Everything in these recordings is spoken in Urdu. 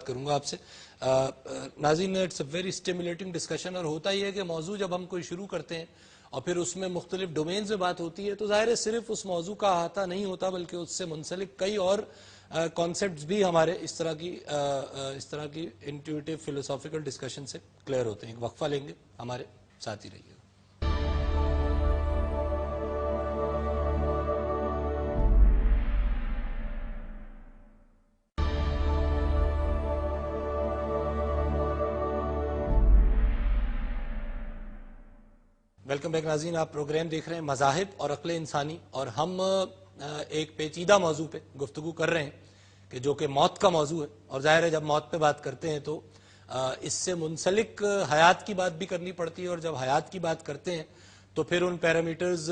بات کروں گا آپ سے. ناظرین, it's a very stimulating discussion, اور ہوتا ہی ہے کہ موضوع جب ہم کوئی شروع کرتے ہیں اور پھر اس میں مختلف ڈومینز میں بات ہوتی ہے تو ظاہر ہے صرف اس موضوع کا احاطہ نہیں ہوتا بلکہ اس سے منسلک کئی اور کانسیپٹس بھی ہمارے اس طرح کی انٹیویٹیو فلسافیکل ڈسکشن سے کلیئر ہوتے ہیں. ایک وقفہ لیں گے, ہمارے ساتھ ہی رہیے. ویلکم بیک ناظرین, آپ پروگرام دیکھ رہے ہیں مذاہب اور عقل انسانی, اور ہم ایک پیچیدہ موضوع پہ گفتگو کر رہے ہیں کہ جو کہ موت کا موضوع ہے. اور ظاہر ہے جب موت پہ بات کرتے ہیں تو اس سے منسلک حیات کی بات بھی کرنی پڑتی ہے, اور جب حیات کی بات کرتے ہیں تو پھر ان پیرامیٹرز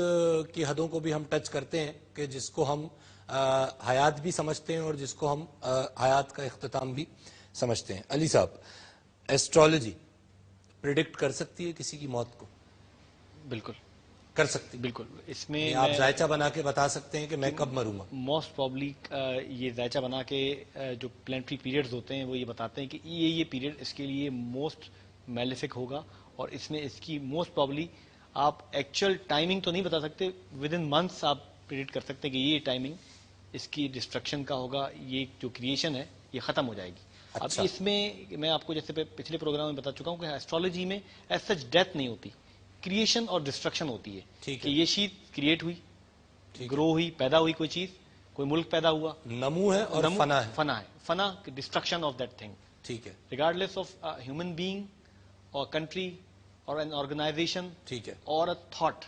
کی حدوں کو بھی ہم ٹچ کرتے ہیں کہ جس کو ہم حیات بھی سمجھتے ہیں اور جس کو ہم حیات کا اختتام بھی سمجھتے ہیں. علی صاحب, ایسٹرالوجی پریڈکٹ کر سکتی ہے کسی کی موت کو؟ بالکل کر سکتی, بالکل. اس میں آپ ذائچہ بنا کے بتا سکتے ہیں کہ میں کب مروں گا؟ موسٹ پرابلی یہ ذائچہ بنا کے جو پلانٹری پیریڈز ہوتے ہیں وہ یہ بتاتے ہیں کہ یہ پیریڈ اس کے لیے موسٹ میلیفک ہوگا, اور اس میں اس کی موسٹ پرابلی آپ ایکچوئل ٹائمنگ تو نہیں بتا سکتے, ود ان منتھس آپ پریڈکٹ کر سکتے ہیں کہ یہ ٹائمنگ اس کی ڈسٹرکشن کا ہوگا, یہ جو کریشن ہے یہ ختم ہو جائے گی. اب اس میں آپ کو جیسے پچھلے پروگرام میں بتا چکا ہوں کہ ایسٹرالوجی میں ایز سچ ڈیتھ نہیں ہوتی, کریشن اور ڈسٹرکشن ہوتی ہے کہ یہ چیز کریٹ ہوئی, گرو ہوئی, پیدا ہوئی, کوئی چیز, کوئی ملک پیدا ہوا, نمو ہے اور فنا ہے. فنا ڈسٹرکشن آف دیٹ تھنگ. ٹھیک ہے, ریگارڈلیس آف ہیومن بینگ اور کنٹری اور این آرگنائزیشن, ٹھیک ہے, اور اے تھاٹ,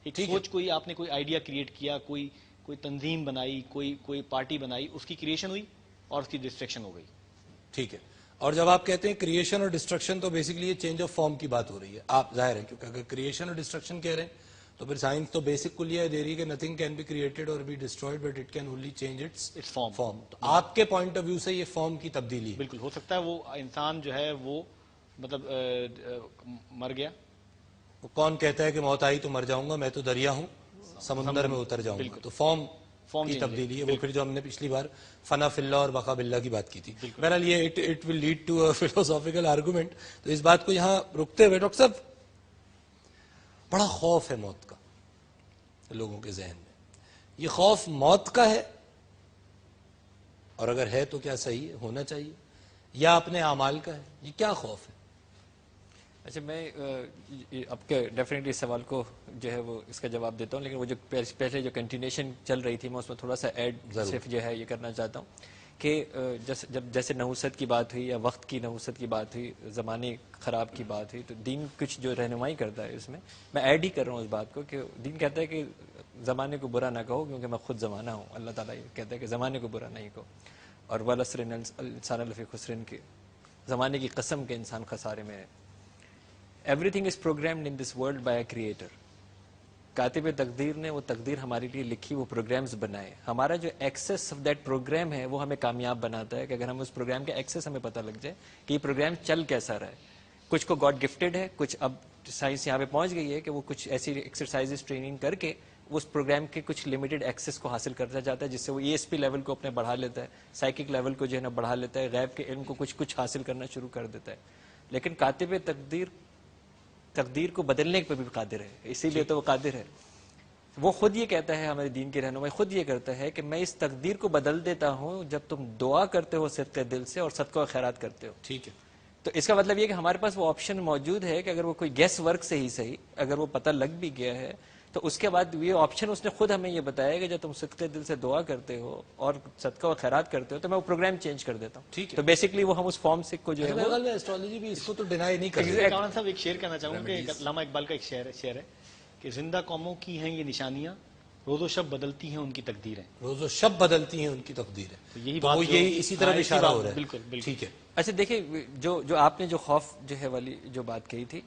ایک سوچ, کوئی آپ نے کوئی آئیڈیا کریٹ کیا, کوئی تنظیم بنائی, کوئی پارٹی بنائی, اس کی کریشن ہوئی اور اس کی ڈسٹرکشن ہو گئی. ٹھیک ہے. اور جب آپ کہتے ہیں کریشن اور ڈسٹرکشن تو بیسکلی یہ چینج آف فارم کی بات ہو رہی ہے. آپ ظاہر ہے کیونکہ اگر کریشن اور ڈسٹرکشن کہہ رہے ہیں تو پھر سائنس تو بیسک کل یہ دے رہی ہے کہ نتھنگ کین بی کریٹڈ اور be destroyed but it can only change its form. تو آپ کے پوائنٹ آف ویو سے یہ فارم کی تبدیلی ہے. بالکل ہو سکتا ہے وہ انسان جو ہے وہ مطلب مر گیا, وہ کون کہتا ہے کہ موت آئی تو مر جاؤں گا, میں تو دریا ہوں سمندر میں اتر جاؤں گا. تو فارم کی تبدیلی ہے وہ, پھر جو ہم نے پچھلی بار فنا فی اللہ اور بقا باللہ کی بات کی تھی. بہرحال یہ it will lead to philosophical argument. تو اس بات کو یہاں رکتے ہوئے ڈاکٹر صاحب, بڑا خوف ہے موت کا لوگوں کے ذہن میں, یہ خوف موت کا ہے, اور اگر ہے تو کیا صحیح ہے, ہونا چاہیے, یا اپنے اعمال کا ہے, یہ کیا خوف ہے؟ اچھا, میں اب کے ڈیفینیٹلی اس سوال کو جو ہے وہ اس کا جواب دیتا ہوں, لیکن وہ جو پہلے جو کنٹینیوشن چل رہی تھی میں اس میں تھوڑا سا ایڈ صرف جو ہے یہ کرنا چاہتا ہوں کہ جیسے نحوست کی بات ہوئی یا وقت کی نحوست کی بات ہوئی, زمانے خراب کی بات ہوئی, تو دین کچھ جو رہنمائی کرتا ہے اس میں ایڈ ہی کر رہا ہوں اس بات کو کہ دین کہتا ہے کہ زمانے کو برا نہ کہو کیونکہ میں خود زمانہ ہوں. اللہ تعالیٰ کہتا ہے کہ زمانے کو برا نہیں کہو, اور والعصر الانسان لفی خسر, کے زمانے کی قسم کے انسان خسارے میں ہے. Everything is programmed in this world by a creator. کاتب تقدیر نے وہ تقدیر ہمارے لیے لکھی, وہ پروگرامز بنائے. ہمارا جو ایکسس آف دیٹ پروگرام ہے وہ ہمیں کامیاب بناتا ہے کہ اگر ہم اس پروگرام کے ایکسس ہمیں پتہ لگ جائے کہ یہ پروگرام چل کیسا رہا ہے. کچھ کو گاڈ گفٹڈ ہے, کچھ اب سائنس یہاں پہ پہنچ گئی ہے کہ وہ کچھ ایسی ایکسرسائزز ٹریننگ کر کے اس پروگرام کے کچھ لمیٹڈ ایکسس کو حاصل کرتا جاتا ہے, جس سے وہ ESP لیول کو اپنے بڑھا لیتا ہے, سائیکک لیول کو جو ہے نا بڑھا لیتا ہے, غیب کے علم کو کچھ حاصل کرنا شروع کر دیتا ہے. لیکن کاتب تقدیر کو بدلنے پہ بھی قادر ہے, اسی لیے تو وہ قادر ہے. وہ خود یہ کہتا ہے, ہمارے دین کی رہنمائی خود یہ کرتا ہے کہ میں اس تقدیر کو بدل دیتا ہوں جب تم دعا کرتے ہو صدقے دل سے اور صدقہ و خیرات کرتے ہو. ٹھیک ہے, تو اس کا مطلب یہ کہ ہمارے پاس وہ آپشن موجود ہے کہ اگر وہ کوئی گیس ورک سے ہی صحیح اگر وہ پتہ لگ بھی گیا ہے تو اس کے بعد یہ آپشن اس نے خود ہمیں یہ بتایا کہ جب تم صدقے دل سے دعا کرتے ہو اور صدقہ و خیرات کرتے ہو تو میں وہ پروگرام چینج کر دیتا ہوں. ٹھیک ہے, تو بیسکلی وہ ہم اس فارم سے کو جو ہے میرے خیال میں ایسٹرالوجی بھی اس کو تو ڈینائی نہیں کرتی. صاحب ایک شعر کہنا چاہوں گا کہ علامہ اقبال کا ایک شعر ہے کہ زندہ قوموں کی ہیں یہ نشانیاں, روز و شب بدلتی ہیں ان کی تقدیریں. روز و شب بدلتی ہیں ان کی تقدیریں. یہی اسی طرح اشارہ ہو رہا ہے. بالکل ٹھیک ہے. اچھا دیکھیں, جو آپ نے جو خوف جو ہے والی جو بات کہی تھی,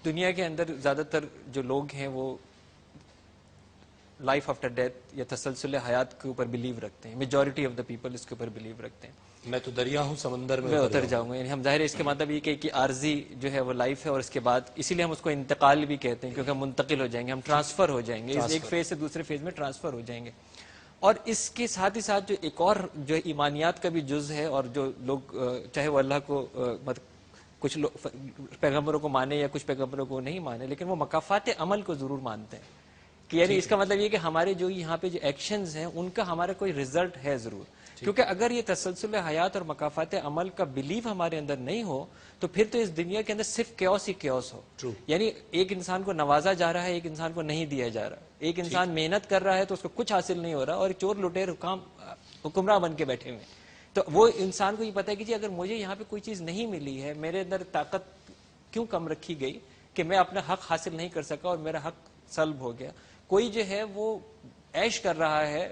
دنیا کے اندر زیادہ تر جو لوگ ہیں وہ لائف آفٹر ڈیتھ یا تسلسل حیات کے اوپر بلیو رکھتے ہیں. میجورٹی آف دا پیپل اس کے اوپر بلیو رکھتے ہیں. میں تو دریا ہوں سمندر میں اتر جاؤں گا, یعنی ہم ظاہر ہے اس کے مطلب یہ کہ عارضی جو ہے وہ لائف ہے, اور اس کے بعد اسی لیے ہم اس کو انتقال بھی کہتے ہیں کیونکہ ہم منتقل ہو جائیں گے, ہم ٹرانسفر ہو جائیں گے, ایک فیز سے دوسرے فیز میں ٹرانسفر ہو جائیں گے. اور اس کے ساتھ ہی ساتھ جو ایک اور جو ایمانیات کا بھی جز ہے، اور جو لوگ چاہے وہ اللہ کو کچھ لوگ پیغمبروں کو مانے یا کچھ پیغمبروں کو نہیں مانے، لیکن وہ مکافات عمل کو ضرور مانتے ہیں، کہ یعنی اس کا مطلب یہ کہ ہمارے جو یہاں پہ جو ایکشنز ہیں ان کا ہمارا کوئی ریزلٹ ہے ضرور، کیونکہ اگر یہ تسلسل حیات اور مکافات عمل کا بلیف ہمارے اندر نہیں ہو تو پھر تو اس دنیا کے اندر صرف کیوس ہی کیوس ہو. یعنی ایک انسان کو نوازا جا رہا ہے، ایک انسان کو نہیں دیا جا رہا، ایک انسان محنت کر رہا ہے تو اس کو کچھ حاصل نہیں ہو رہا، اور چور لٹیر حکمراں بن کے بیٹھے ہوئے. تو وہ انسان کو یہ پتا ہے کہ جی اگر مجھے یہاں پہ کوئی چیز نہیں ملی ہے، میرے اندر طاقت کیوں کم رکھی گئی کہ میں اپنا حق حاصل نہیں کر سکا اور میرا حق سلب ہو گیا. کوئی جو ہے وہ عیش کر رہا ہے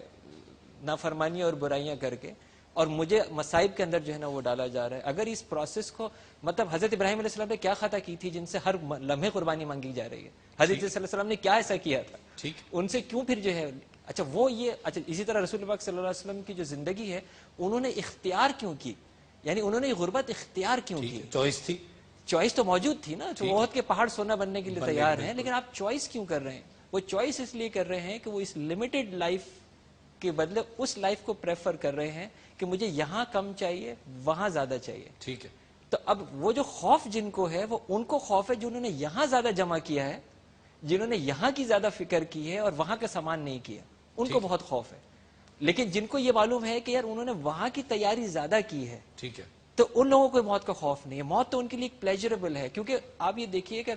نافرمانی اور برائیاں کر کے، اور مجھے مصائب کے اندر جو ہے نا وہ ڈالا جا رہا ہے. اگر اس پروسیس کو مطلب حضرت ابراہیم علیہ السلام نے کیا خطا کی تھی جن سے ہر لمحے قربانی مانگی جا رہی ہے؟ حضرت صلی اللہ علیہ وسلم نے کیا ایسا کیا تھا؟ ان سے کیوں پھر جو ہے اچھا وہ یہ اچھا اسی طرح رسول اللہ صلی اللہ علیہ وسلم کی جو زندگی ہے انہوں نے اختیار کیوں کی؟ یعنی انہوں نے غربت اختیار کیوں کی؟ چوائس تھی، چوائس تو موجود تھی نا. تو بہت کے پہاڑ سونا بننے کے لیے تیار ہیں، لیکن آپ چوائس کیوں کر رہے ہیں؟ وہ چوائس اس لیے کر رہے ہیں کہ وہ اس لمیٹڈ لائف کے بدلے اس لائف کو پریفر کر رہے ہیں کہ مجھے یہاں کم چاہیے وہاں زیادہ چاہیے. ٹھیک ہے. تو اب وہ جو خوف جن کو ہے وہ ان کو خوف ہے جنہوں نے یہاں زیادہ جمع کیا ہے، جنہوں نے یہاں کی زیادہ فکر کی ہے اور وہاں کا سامان نہیں کیا، ان کو بہت خوف ہے. لیکن جن کو یہ معلوم ہے کہ یار انہوں نے وہاں کی تیاری زیادہ کی ہے، ٹھیک ہے، تو ان لوگوں کو موت کا خوف نہیں ہے. موت تو ان کے لیے ایک پلیجریبل ہے، کیونکہ آپ یہ دیکھیے کہ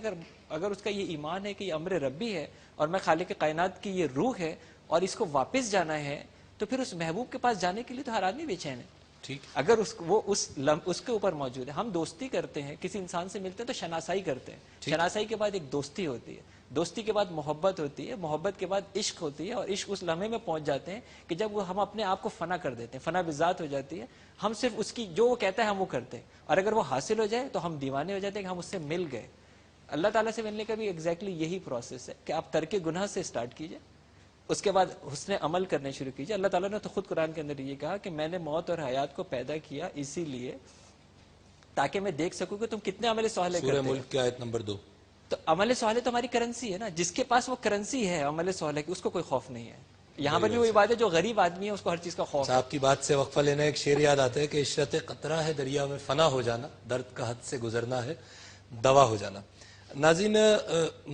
اگر اس کا یہ ایمان ہے کہ یہ امر ربی ہے اور میں خالق کائنات کی یہ روح ہے اور اس کو واپس جانا ہے، تو پھر اس محبوب کے پاس جانے کے لیے تو ہر آدمی بے چین ہے. ٹھیک، اگر وہ اس کے اوپر موجود ہے. ہم دوستی کرتے ہیں، کسی انسان سے ملتے ہیں تو شناسائی کرتے ہیں، شناسائی کے بعد ایک دوستی ہوتی ہے، دوستی کے بعد محبت ہوتی ہے، محبت کے بعد عشق ہوتی ہے، اور عشق اس لمحے میں پہنچ جاتے ہیں کہ جب ہم اپنے آپ کو فنا کر دیتے ہیں، فنا بذات ہو جاتی ہے. ہم صرف اس کی جو وہ کہتا ہے ہم وہ کرتے ہیں، اور اگر وہ حاصل ہو جائے تو ہم دیوانے ہو جاتے ہیں کہ ہم اس سے مل گئے. اللہ تعالیٰ سے ملنے کا بھی ایگزیکٹلی یہی پروسیس ہے کہ آپ ترک گناہ سے اسٹارٹ کیجئے، اس کے بعد حسن عمل کرنے شروع کیجئے. اللہ تعالیٰ نے تو خود قرآن کے اندر یہ کہا کہ میں نے موت اور حیات کو پیدا کیا اسی لیے تاکہ میں دیکھ سکوں کہ تم کتنے عمل صالح کرتے سورہ ہو. ملک کی آیت نمبر 2. تو عمل صالح تو ہماری کرنسی ہے نا، جس کے پاس وہ کرنسی ہے عمل صالح کی اس کو کوئی خوف نہیں ہے. یہاں پر بھی وہی بات ہے، جو غریب آدمی ہے اس کو ہر چیز کا خوف ہے. آپ کی بات سے وقفہ لینا، ایک شعر یاد آتا ہے کہ عشرت قطرہ ہے دریا میں فنا ہو جانا، درد کا حد سے گزرنا ہے دوا ہو جانا. ناظرین،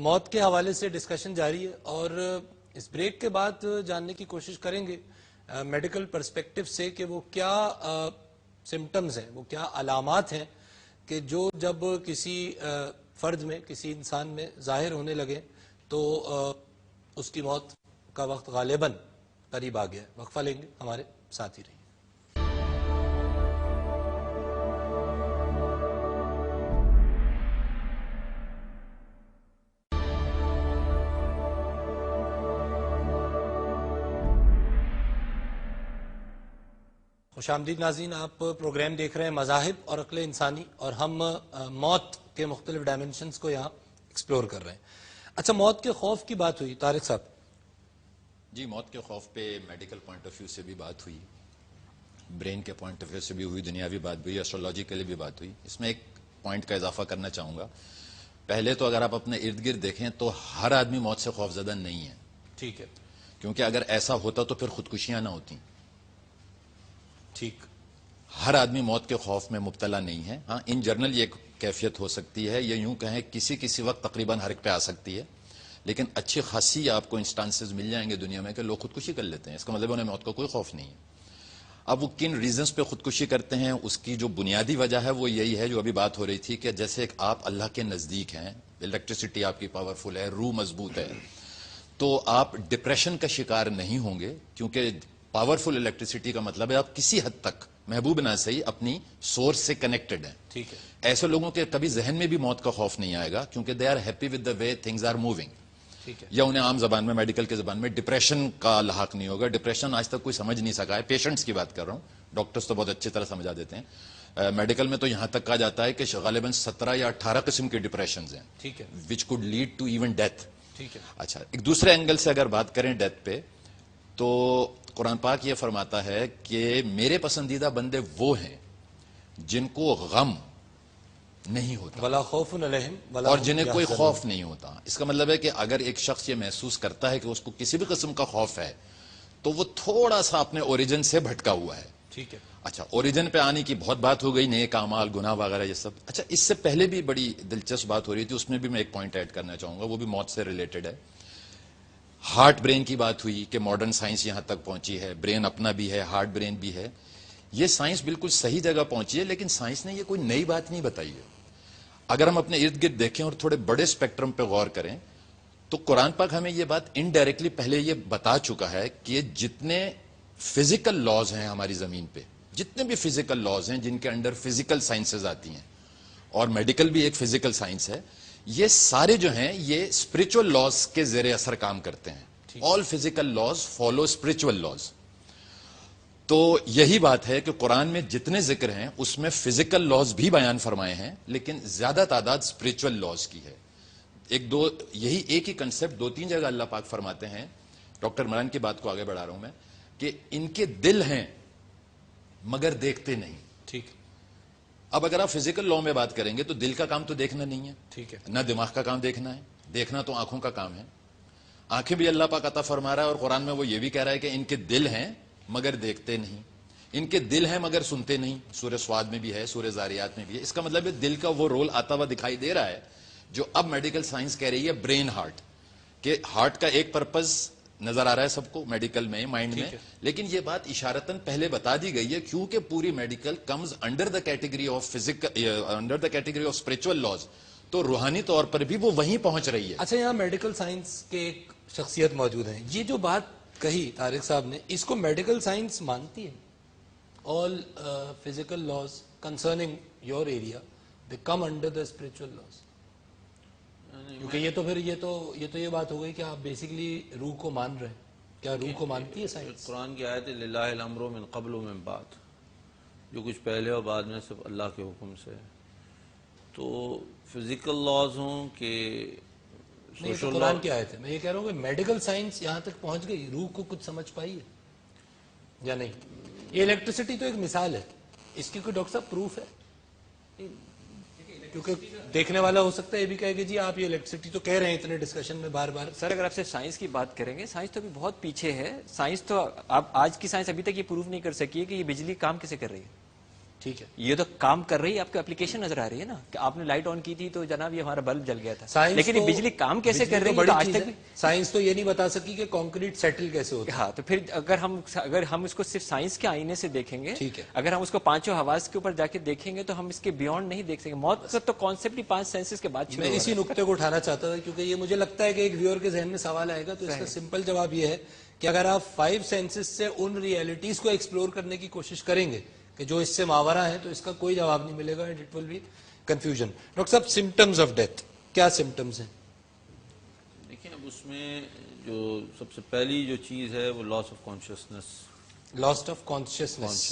موت کے حوالے سے ڈسکشن جاری ہے، اور اس بریک کے بعد جاننے کی کوشش کریں گے میڈیکل پرسپیکٹو سے کہ وہ کیا سمٹمز ہیں، وہ کیا علامات ہیں کہ جو جب کسی فرد میں، کسی انسان میں ظاہر ہونے لگے تو اس کی موت کا وقت غالباً قریب آ گیا. وقفہ لیں گے، ہمارے ساتھ ہی رہیے. خوش آمدید ناظرین، آپ پروگرام دیکھ رہے ہیں مذاہب اور عقل انسانی، اور ہم موت کے مختلف ڈائمنشنز کو یہاں ایکسپلور کر رہے ہیں. اچھا، موت کے خوف کی بات ہوئی، طارق صاحب. جی، موت کے خوف پہ میڈیکل پوائنٹ آف ویو سے بھی بات ہوئی، برین کے پوائنٹ آف ویو سے بھی ہوئی، دنیاوی بات بھی ہوئی، ایسٹرولوجیکلی بھی بات ہوئی. اس میں ایک پوائنٹ کا اضافہ کرنا چاہوں گا. پہلے تو اگر آپ اپنے ارد گرد دیکھیں تو ہر آدمی موت سے خوف زدہ نہیں ہے. ٹھیک ہے، کیونکہ اگر ایسا ہوتا تو پھر خودکشیاں نہ ہوتی. ٹھیک، ہر آدمی موت کے خوف میں مبتلا نہیں ہے. ہاں، ان جنرل یہ کیفیت ہو سکتی ہے، یا یوں کہیں کسی وقت تقریباً ہر ایک پہ آ سکتی ہے، لیکن اچھی خاصی آپ کو انسٹانسز مل جائیں گے دنیا میں کہ لوگ خودکشی کر لیتے ہیں. اس کا مطلب انہیں موت کا کوئی خوف نہیں ہے. اب وہ کن ریزنز پہ خودکشی کرتے ہیں، اس کی جو بنیادی وجہ ہے وہ یہی ہے جو ابھی بات ہو رہی تھی کہ جیسے آپ اللہ کے نزدیک ہیں، الیکٹریسٹی آپ کی پاورفل ہے، روح مضبوط ہے، تو آپ ڈپریشن کا شکار نہیں ہوں گے. کیونکہ پاورفل الیکٹریسٹی کا مطلب ہے آپ کسی حد تک محبوب نہ صحیح اپنی سورس سے کنیکٹڈ ہیں. ٹھیک ہے. ایسے لوگوں کے کبھی ذہن میں بھی موت کا خوف نہیں آئے گا، کیونکہ they are happy with the way things are moving. یا انہیں عام زبان میں، میڈیکل کے زبان میں ڈپریشن کا لاحق نہیں ہوگا. ڈپریشن آج تک کوئی سمجھ نہیں سکا ہے. پیشنٹس کی بات کر رہا ہوں، ڈاکٹرز تو بہت اچھی طرح سمجھا دیتے ہیں. میڈیکل میں تو یہاں تک کہا جاتا ہے کہ غالباً 17 یا 18 قسم کے ڈپریشنز ہیں. ٹھیک ہے. Which could lead to even death. ٹھیک ہے. اچھا، ایک دوسرے اینگل سے اگر بات کریں ڈیتھ پہ، تو قرآن پاک یہ فرماتا ہے کہ میرے پسندیدہ بندے وہ ہیں جن کو غم نہیں ہوتا، ولا خوف علیہم ولا اور هم جنہیں کوئی یحزنون. خوف نہیں ہوتا. اس کا مطلب ہے کہ اگر ایک شخص یہ محسوس کرتا ہے کہ اس کو کسی بھی قسم کا خوف ہے، تو وہ تھوڑا سا اپنے اوریجن سے بھٹکا ہوا ہے. ٹھیک ہے. اچھا, اوریجن پہ آنے کی بہت بات ہو گئی, نیک اعمال, گناہ وغیرہ یہ سب. اچھا, اس سے پہلے بھی بڑی دلچسپ بات ہو رہی تھی, اس میں بھی میں ایک پوائنٹ ایڈ کرنا چاہوں گا, وہ بھی موت سے ریلیٹڈ ہے. ہارٹ برین کی بات ہوئی کہ ماڈرن سائنس یہاں تک پہنچی ہے, برین اپنا بھی ہے, ہارٹ برین بھی ہے. یہ سائنس بالکل صحیح جگہ پہنچی ہے, لیکن سائنس نے یہ کوئی نئی بات نہیں بتائی ہے. اگر ہم اپنے ارد گرد دیکھیں اور تھوڑے بڑے اسپیکٹرم پہ غور کریں تو قرآن پاک ہمیں یہ بات انڈائریکٹلی پہلے یہ بتا چکا ہے کہ جتنے فزیکل لاز ہیں ہماری زمین پہ, جتنے بھی فزیکل لاز ہیں جن کے انڈر فزیکل سائنسز آتی ہیں, اور میڈیکل بھی ایک فزیکل سائنس ہے, یہ سارے جو ہیں یہ اسپرچل لاز کے زیر اثر کام کرتے ہیں. All physical laws follow spiritual laws. تو یہی بات ہے کہ قرآن میں جتنے ذکر ہیں اس میں فزیکل لاز بھی بیان فرمائے ہیں, لیکن زیادہ تعداد اسپرچل لاز کی ہے. یہی ایک ہی کنسپٹ 2-3 جگہ اللہ پاک فرماتے ہیں. ڈاکٹر عمران کی بات کو آگے بڑھا رہا ہوں میں, کہ ان کے دل ہیں مگر دیکھتے نہیں. ٹھیک. اب اگر آپ فزیکل لا میں بات کریں گے تو دل کا کام تو دیکھنا نہیں ہے, ٹھیک ہے, نہ دماغ کا کام دیکھنا ہے, دیکھنا تو آنکھوں کا کام ہے. آنکھیں بھی اللہ پاک عطا فرما رہا ہے, اور قرآن میں وہ یہ بھی کہہ رہا ہے کہ ان کے دل ہیں مگر دیکھتے نہیں, ان کے دل ہیں مگر سنتے نہیں. سورہ سواد میں بھی ہے, سورہ زاریات میں بھی ہے. اس کا مطلب ہے دل کا وہ رول آتا ہوا دکھائی دے رہا ہے جو اب میڈیکل سائنس کہہ رہی ہے برین ہارٹ, کہ ہارٹ کا ایک پرپز نظر آ رہا ہے سب کو میڈیکل میں, مائنڈ میں, لیکن یہ بات اشارتاً پہلے بتا دی گئی ہے کیونکہ پوری medical comes under the category of under the category of spiritual laws, تو روحانی طور پر بھی وہ وہیں پہنچ رہی ہے. اچھا, یہاں میڈیکل سائنس کے ایک شخصیت موجود ہیں. یہ جو بات کہی طارق صاحب نے, اس کو میڈیکل سائنس مانتی ہے؟ All physical laws concerning your area they come under the spiritual laws. کیونکہ یہ تو پھر یہ بات ہو گئی کہ آپ بیسیکلی روح کو مان رہے ہیں. کیا روح کو مانتی ہے سائنس؟ قرآن کی آیت للہ الامر من قبل و من بعد, جو کچھ پہلے اور بعد میں صرف اللہ کے حکم سے. تو فزیکل لاز ہوں کہ سوشل قرآن کی آیت ہے. میں یہ کہہ رہا ہوں کہ میڈیکل سائنس یہاں تک پہنچ گئی, روح کو کچھ سمجھ پائی ہے یا نہیں؟ یہ الیکٹریسٹی تو ایک مثال ہے, اس کی کوئی ڈاکٹر صاحب پروف ہے؟ کیونکہ دیکھنے والا ہو سکتا ہے یہ بھی کہے کہ جی آپ یہ الیکٹریسٹی تو کہہ رہے ہیں اتنے ڈسکشن میں بار بار. سر, اگر آپ سے سائنس کی بات کریں گے, سائنس تو ابھی بہت پیچھے ہے. سائنس تو آج کی سائنس ابھی تک یہ پروف نہیں کر سکی ہے کہ یہ بجلی کام کیسے کر رہی ہے. ٹھیک ہے, یہ تو کام کر رہی ہے, آپ کو اپلیکیشن نظر آ رہی ہے نا, کہ آپ نے لائٹ آن کی تھی تو جناب یہ ہمارا بلب جل گیا تھا, لیکن یہ بجلی کام کیسے کر رہی ہے تو آج تک سائنس تو یہ نہیں بتا سکی کہ کانکریٹ سیٹل کیسے ہوتا ہے. ہاں, تو پھر اگر ہم اس کو صرف سائنس کے آئینے سے دیکھیں گے, ٹھیک ہے, اگر ہم اس کو پانچوں حواس کے اوپر جا کے دیکھیں گے تو ہم اس کے بیونڈ نہیں دیکھ سکیں گے. موت کا تو کانسیپٹ ہی 5 سینسز کے بعد شروع میں اسی نقطے کو اٹھانا چاہتا تھا, کیونکہ یہ مجھے لگتا ہے کہ ایک ویور کے ذہن میں سوال آئے گا, تو اس کا سمپل جواب یہ ہے کہ اگر آپ 5 سینسز سے ان ریئلٹیز کو ایکسپلور کرنے کی کوشش کریں گے کہ جو اس سے ماورا ہے, تو اس کا کوئی جواب نہیں ملے گا, and it will be confusion. Doctor صاحب, سمٹمز آف ڈیتھ کیا سمٹمز ہیں؟ دیکھیں, اب اس میں جو سب سے پہلی جو چیز ہے وہ loss of consciousness. Loss of consciousness.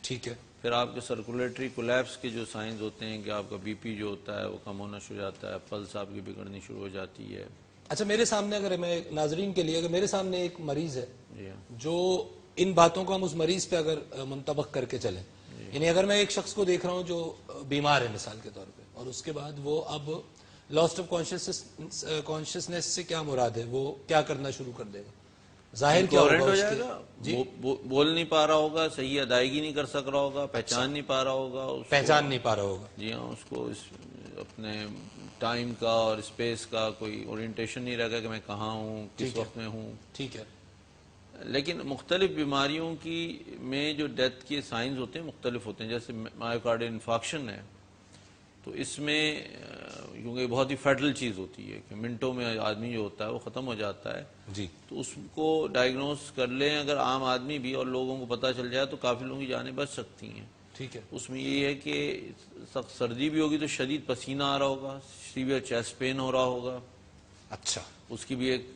ٹھیک ہے. پھر آپ کے سرکولیٹری کولیپس کے جو سائنز ہوتے ہیں کہ آپ کا بی پی جو ہوتا ہے وہ کم ہونا شروع ہو جاتا ہے, پلس آپ کی بگڑنی شروع ہو جاتی ہے. اچھا, میرے سامنے اگر میں ناظرین کے لیے, اگر میرے سامنے ایک مریض ہے جی جو ان باتوں کو ہم اس مریض پہ اگر منطبق کر کے چلیں, یعنی اگر میں ایک شخص کو دیکھ رہا ہوں جو بیمار ہے مثال کے طور پہ, اور اس کے بعد وہ اب لاسٹ آف کانشیسنس سے کیا مراد ہے, وہ کیا کرنا شروع کر دے گا؟ ظاہر کیا ہوگا ہو اس جائے کے؟ گا, بول نہیں پا رہا ہوگا, صحیح ادائیگی نہیں کر سک رہا ہوگا, پہچان نہیں پا رہا ہوگا, پہچان نہیں پا رہا ہوگا. جی ہاں, اس کو اپنے ٹائم کا اور اسپیس کا کوئی اورینٹیشن نہیں رہے گا کہ میں کہاں ہوں, کس وقت میں ہوں. ٹھیک ہے. لیکن مختلف بیماریوں کی میں جو ڈیتھ کے سائنز ہوتے ہیں مختلف ہوتے ہیں. جیسے مایوکارڈل انفارکشن ہے, تو اس میں کیونکہ بہت ہی فیٹل چیز ہوتی ہے کہ منٹوں میں آدمی جو ہوتا ہے وہ ختم ہو جاتا ہے. جی. تو اس کو ڈائگنوز کر لیں اگر عام آدمی بھی, اور لوگوں کو پتہ چل جائے, تو کافی لوگوں کی جانیں بچ سکتی ہیں. ٹھیک ہے. اس میں یہ ہے کہ سخت سردی بھی ہوگی تو شدید پسینہ آ رہا ہوگا, سیویئر چیسٹ پین ہو رہا ہوگا. اچھا. اس کی بھی ایک